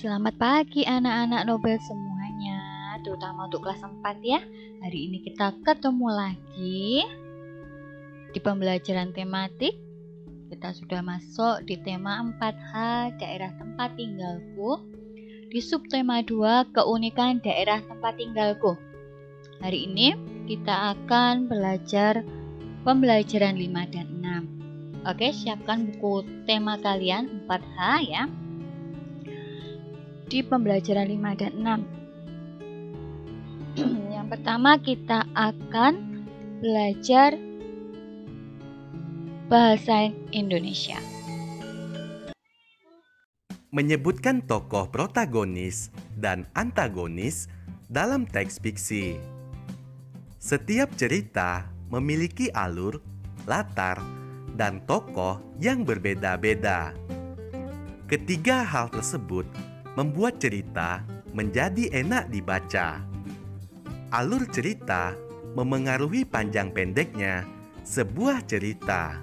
Selamat pagi anak-anak Nobel semuanya, terutama untuk kelas 4 ya. Hari ini kita ketemu lagi di pembelajaran tematik. Kita sudah masuk di tema 4H, daerah tempat tinggalku. Di subtema 2, keunikan daerah tempat tinggalku. Hari ini kita akan belajar pembelajaran 5 dan 6. Oke, siapkan buku tema kalian 4H ya. Di pembelajaran 5 dan 6. Yang pertama kita akan belajar bahasa Indonesia. Menyebutkan tokoh protagonis dan antagonis dalam teks fiksi. Setiap cerita memiliki alur, latar, dan tokoh yang berbeda-beda. Ketiga hal tersebut membuat cerita menjadi enak dibaca. Alur cerita memengaruhi panjang pendeknya sebuah cerita.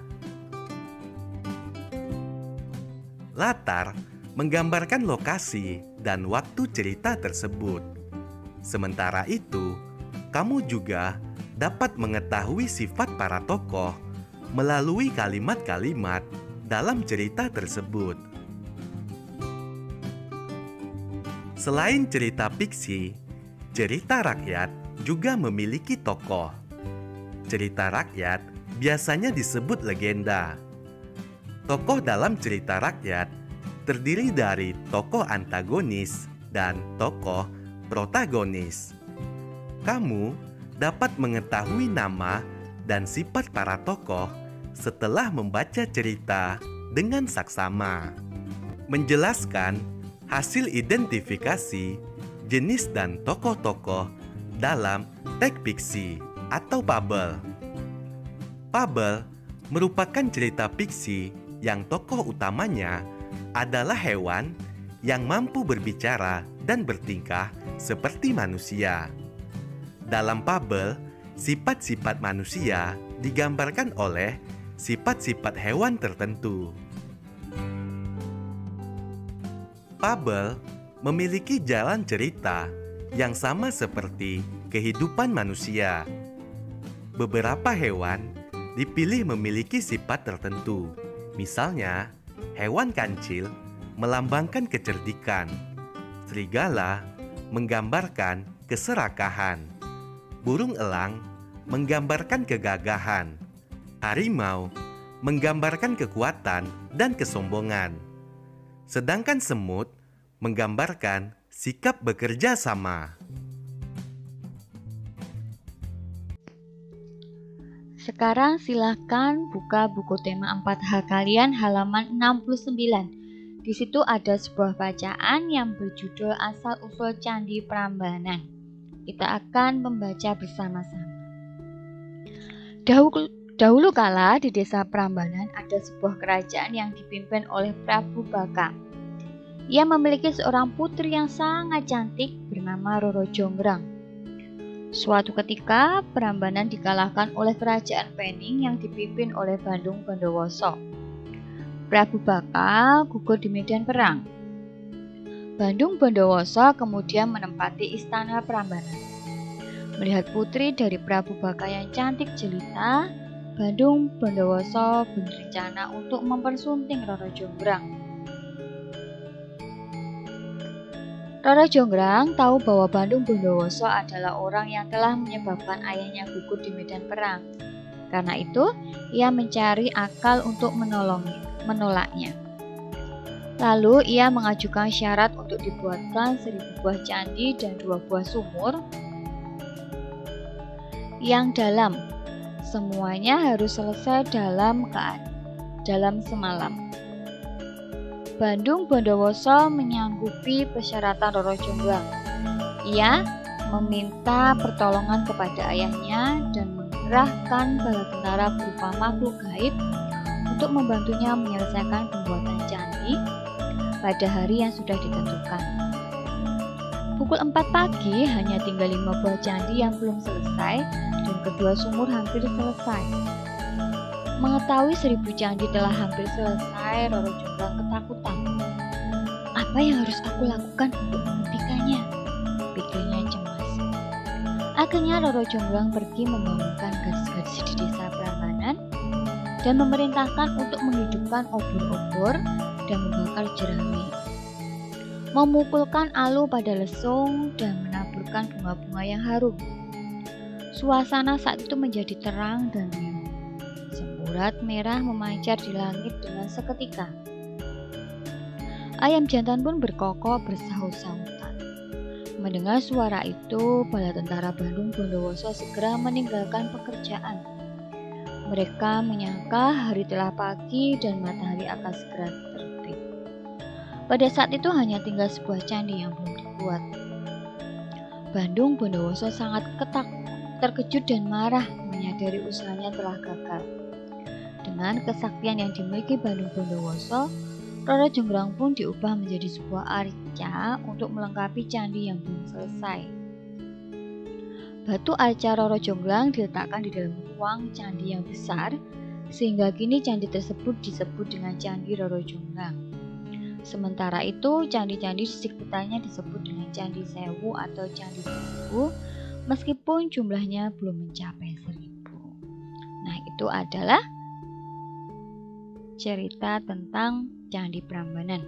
Latar menggambarkan lokasi dan waktu cerita tersebut. Sementara itu, kamu juga dapat mengetahui sifat para tokoh melalui kalimat-kalimat dalam cerita tersebut. Selain cerita fiksi, cerita rakyat juga memiliki tokoh. Cerita rakyat biasanya disebut legenda. Tokoh dalam cerita rakyat terdiri dari tokoh antagonis dan tokoh protagonis. Kamu dapat mengetahui nama dan sifat para tokoh setelah membaca cerita dengan saksama. Menjelaskan hasil identifikasi jenis dan tokoh-tokoh dalam teks fiksi atau fabel. Fabel merupakan cerita fiksi yang tokoh utamanya adalah hewan yang mampu berbicara dan bertingkah seperti manusia. Dalam fabel, sifat-sifat manusia digambarkan oleh sifat-sifat hewan tertentu. Fabel memiliki jalan cerita yang sama seperti kehidupan manusia. Beberapa hewan dipilih memiliki sifat tertentu. Misalnya, hewan kancil melambangkan kecerdikan. Serigala menggambarkan keserakahan. Burung elang menggambarkan kegagahan. Harimau menggambarkan kekuatan dan kesombongan. Sedangkan semut menggambarkan sikap bekerja sama. Sekarang silakan buka buku tema 4H kalian halaman 69. Di situ ada sebuah bacaan yang berjudul Asal-usul Candi Prambanan. Kita akan membaca bersama-sama. Dahulu kala di desa Prambanan ada sebuah kerajaan yang dipimpin oleh Prabu Baka. Ia memiliki seorang putri yang sangat cantik bernama Roro Jonggrang. Suatu ketika Prambanan dikalahkan oleh kerajaan Pening yang dipimpin oleh Bandung Bondowoso. Prabu Baka gugur di medan perang. Bandung Bondowoso kemudian menempati istana Prambanan. Melihat putri dari Prabu Baka yang cantik jelita, Bandung Bondowoso berencana untuk mempersunting Roro Jonggrang. Roro Jonggrang tahu bahwa Bandung Bondowoso adalah orang yang telah menyebabkan ayahnya gugur di medan perang. Karena itu, ia mencari akal untuk menolaknya. Lalu, ia mengajukan syarat untuk dibuatkan 1000 buah candi dan 2 buah sumur yang dalam. Semuanya harus selesai dalam semalam. Bandung Bondowoso menyanggupi persyaratan Roro Jonggrang. Ia meminta pertolongan kepada ayahnya dan mengerahkan bala tentara berupa makhluk gaib untuk membantunya menyelesaikan pembuatan candi pada hari yang sudah ditentukan. Pukul 4 pagi hanya tinggal 5 buah candi yang belum selesai dan kedua sumur hampir selesai. Mengetahui 1000 candi telah hampir selesai, Roro Jonggrang ketakutan. Apa yang harus aku lakukan untuk menghentikannya? Pikirnya cemas. Akhirnya Roro Jonggrang pergi membangunkan gadis-gadis di desa Prambanan dan memerintahkan untuk menghidupkan obor-obor dan membakar jerami, memukulkan alu pada lesung dan menaburkan bunga-bunga yang harum. Suasana saat itu menjadi terang dan biru. Semburat merah memancar di langit dengan seketika. Ayam jantan pun berkokok bersahut-sahutan. Mendengar suara itu, bala tentara Bandung Bondowoso segera meninggalkan pekerjaan. Mereka menyangka hari telah pagi dan matahari akan segera terbit. Pada saat itu hanya tinggal sebuah candi yang belum dibuat. Bandung Bondowoso sangat terkejut dan marah menyadari usahanya telah gagal. Dengan kesaktian yang dimiliki Bandung Bondowoso, Roro Jonggrang pun diubah menjadi sebuah arca untuk melengkapi candi yang belum selesai. Batu arca Roro Jonggrang diletakkan di dalam ruang candi yang besar, sehingga kini candi tersebut disebut dengan Candi Roro Jonggrang. Sementara itu, candi-candi di sekitarnya disebut dengan Candi Sewu atau Candi 1000, meskipun jumlahnya belum mencapai 1000. Nah, itu adalah cerita tentang Candi Prambanan.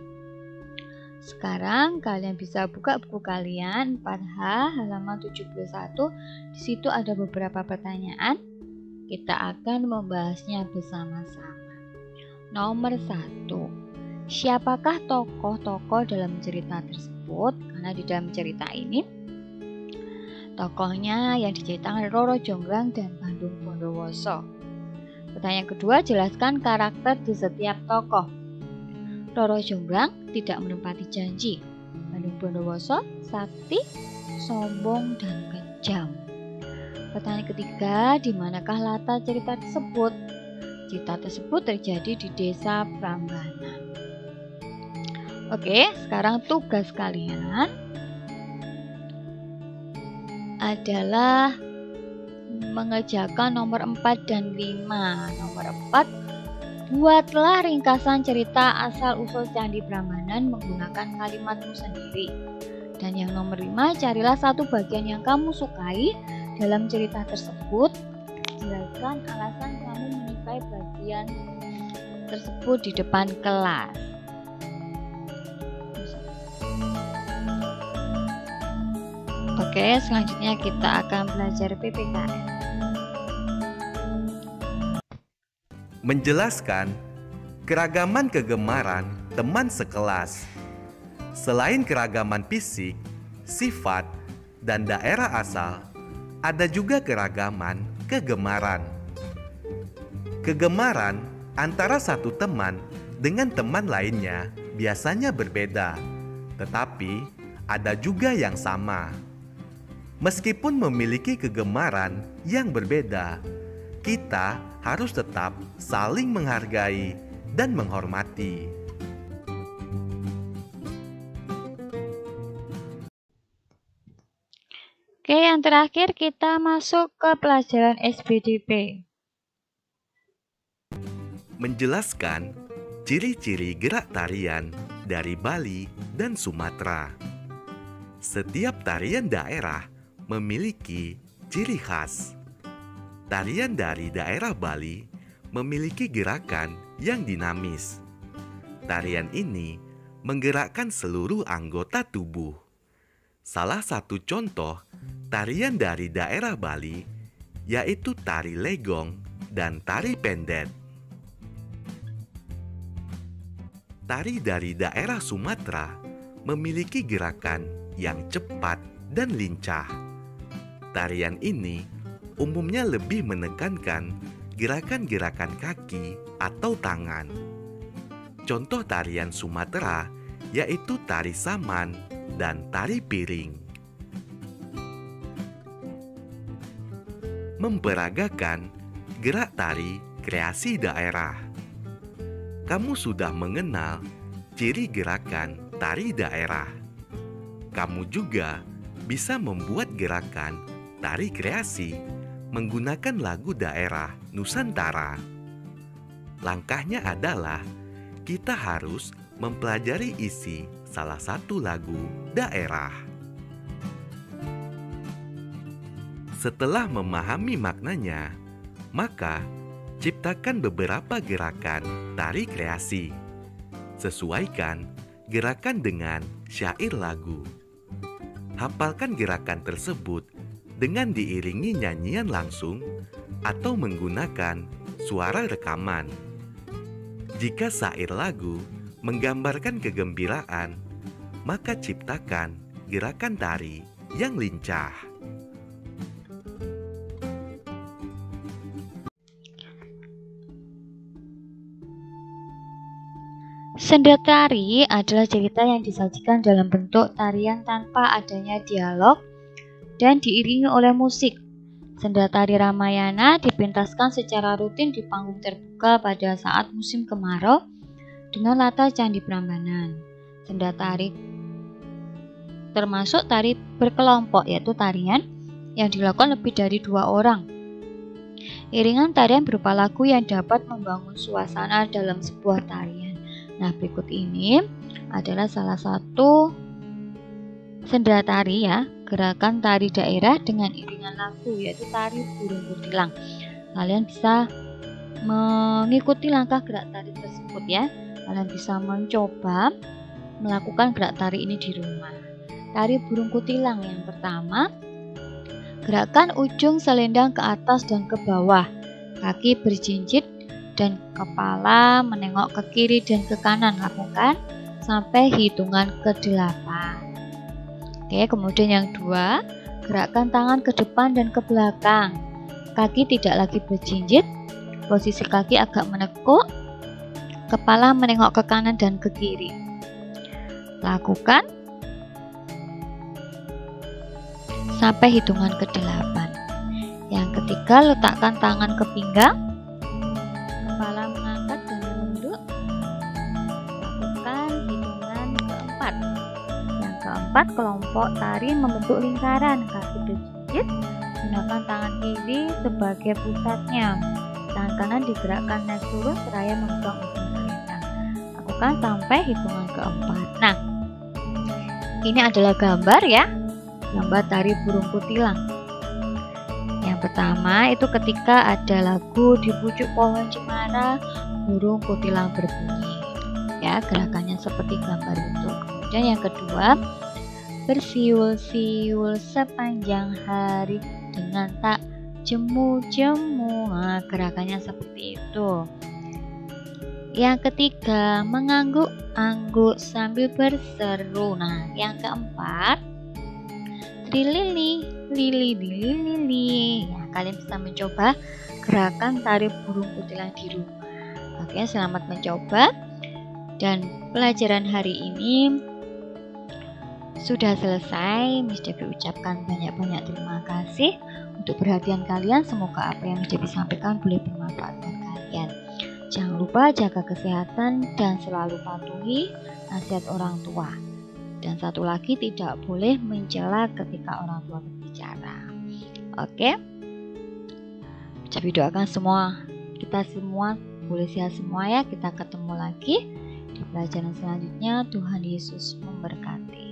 Sekarang kalian bisa buka buku kalian 4H halaman 71. Di situ ada beberapa pertanyaan. Kita akan membahasnya bersama-sama. Nomor 1. Siapakah tokoh-tokoh dalam cerita tersebut? Karena di dalam cerita ini tokohnya yang diceritakan Roro Jonggrang dan Bandung Bondowoso. Pertanyaan kedua, jelaskan karakter di setiap tokoh. Roro Jonggrang tidak menepati janji. Bandung Bondowoso sakti, sombong, dan kejam. Pertanyaan ketiga, di manakah latar cerita tersebut? Cerita tersebut terjadi di desa Prambanan. Oke, sekarang tugas kalian adalah mengerjakan nomor 4 dan 5. Nomor 4, buatlah ringkasan cerita asal-usul Candi Prambanan menggunakan kalimatmu sendiri. Dan yang nomor 5, carilah satu bagian yang kamu sukai dalam cerita tersebut. Jelaskan alasan kamu menyukai bagian tersebut di depan kelas. Oke, selanjutnya kita akan belajar PPKN. Menjelaskan keragaman kegemaran teman sekelas. Selain keragaman fisik, sifat, dan daerah asal, ada juga keragaman kegemaran. Kegemaran antara satu teman dengan teman lainnya biasanya berbeda, tetapi ada juga yang sama. Meskipun memiliki kegemaran yang berbeda, kita harus tetap saling menghargai dan menghormati. Oke, yang terakhir kita masuk ke pelajaran SBDP. Menjelaskan ciri-ciri gerak tarian dari Bali dan Sumatera. Setiap tarian daerah memiliki ciri khas. Tarian dari daerah Bali memiliki gerakan yang dinamis. Tarian ini menggerakkan seluruh anggota tubuh. Salah satu contoh tarian dari daerah Bali yaitu tari legong dan tari pendet. Tari dari daerah Sumatera memiliki gerakan yang cepat dan lincah. Tarian ini umumnya lebih menekankan gerakan-gerakan kaki atau tangan. Contoh tarian Sumatera yaitu tari saman dan tari piring. Memperagakan gerak tari kreasi daerah. Kamu sudah mengenal ciri gerakan tari daerah. Kamu juga bisa membuat gerakan tari kreasi menggunakan lagu daerah Nusantara. Langkahnya adalah kita harus mempelajari isi salah satu lagu daerah. Setelah memahami maknanya, maka ciptakan beberapa gerakan tari kreasi. Sesuaikan gerakan dengan syair lagu. Hafalkan gerakan tersebut dengan diiringi nyanyian langsung atau menggunakan suara rekaman. Jika syair lagu menggambarkan kegembiraan, maka ciptakan gerakan tari yang lincah. Senda tari adalah cerita yang disajikan dalam bentuk tarian tanpa adanya dialog dan diiringi oleh musik. Senda tari Ramayana dipentaskan secara rutin di panggung terbuka pada saat musim kemarau dengan latar Candi Prambanan. Senda tari termasuk tari berkelompok, yaitu tarian yang dilakukan lebih dari 2 orang. Iringan tarian berupa lagu yang dapat membangun suasana dalam sebuah tarian. Nah, berikut ini adalah salah satu senda tari ya, gerakan tari daerah dengan iringan lagu, yaitu tari burung kutilang. Kalian bisa mengikuti langkah gerak tari tersebut ya. Kalian bisa mencoba melakukan gerak tari ini di rumah. Tari burung kutilang yang pertama, gerakan ujung selendang ke atas dan ke bawah, kaki berjinjit dan kepala menengok ke kiri dan ke kanan. Lakukan sampai hitungan ke-8. Oke, kemudian yang 2, gerakan tangan ke depan dan ke belakang. Kaki tidak lagi berjinjit, posisi kaki agak menekuk, kepala menengok ke kanan dan ke kiri. Lakukan sampai hitungan ke-8. Yang ketiga, letakkan tangan ke pinggang, kepala mengangkat dan menunduk. Lakukan hitungan ke-4. Yang keempat, kelompok tari membentuk lingkaran, kaki berjinjit, gunakan tangan kiri sebagai pusatnya. Tangan kanan digerakkan naik turun seraya memegang ujung selendang. Lakukan sampai hitungan ke-4. Nah, ini adalah gambar ya, gambar tari burung kutilang. Yang pertama itu ketika ada lagu di pucuk pohon cemara, burung kutilang berbunyi. Ya, gerakannya seperti gambar itu. Kemudian yang kedua, bersiul-siul sepanjang hari dengan tak jemu-jemu. Nah, gerakannya seperti itu. Yang ketiga, mengangguk-angguk sambil berseru. Nah, yang keempat, trilili, lili, lili, lili. Ya, kalian bisa mencoba gerakan tari burung kutilang di rumah. Oke, selamat mencoba. Dan pelajaran hari ini sudah selesai. Miss Devi ucapkan banyak-banyak terima kasih untuk perhatian kalian. Semoga apa yang Miss Devi sampaikan boleh bermanfaat buat kalian. Jangan lupa jaga kesehatan dan selalu patuhi nasihat orang tua. Dan satu lagi, tidak boleh mencela ketika orang tua berbicara. Oke? Jadi doakan kita semua boleh sehat semua ya. Kita ketemu lagi di pelajaran selanjutnya. Tuhan Yesus memberkati.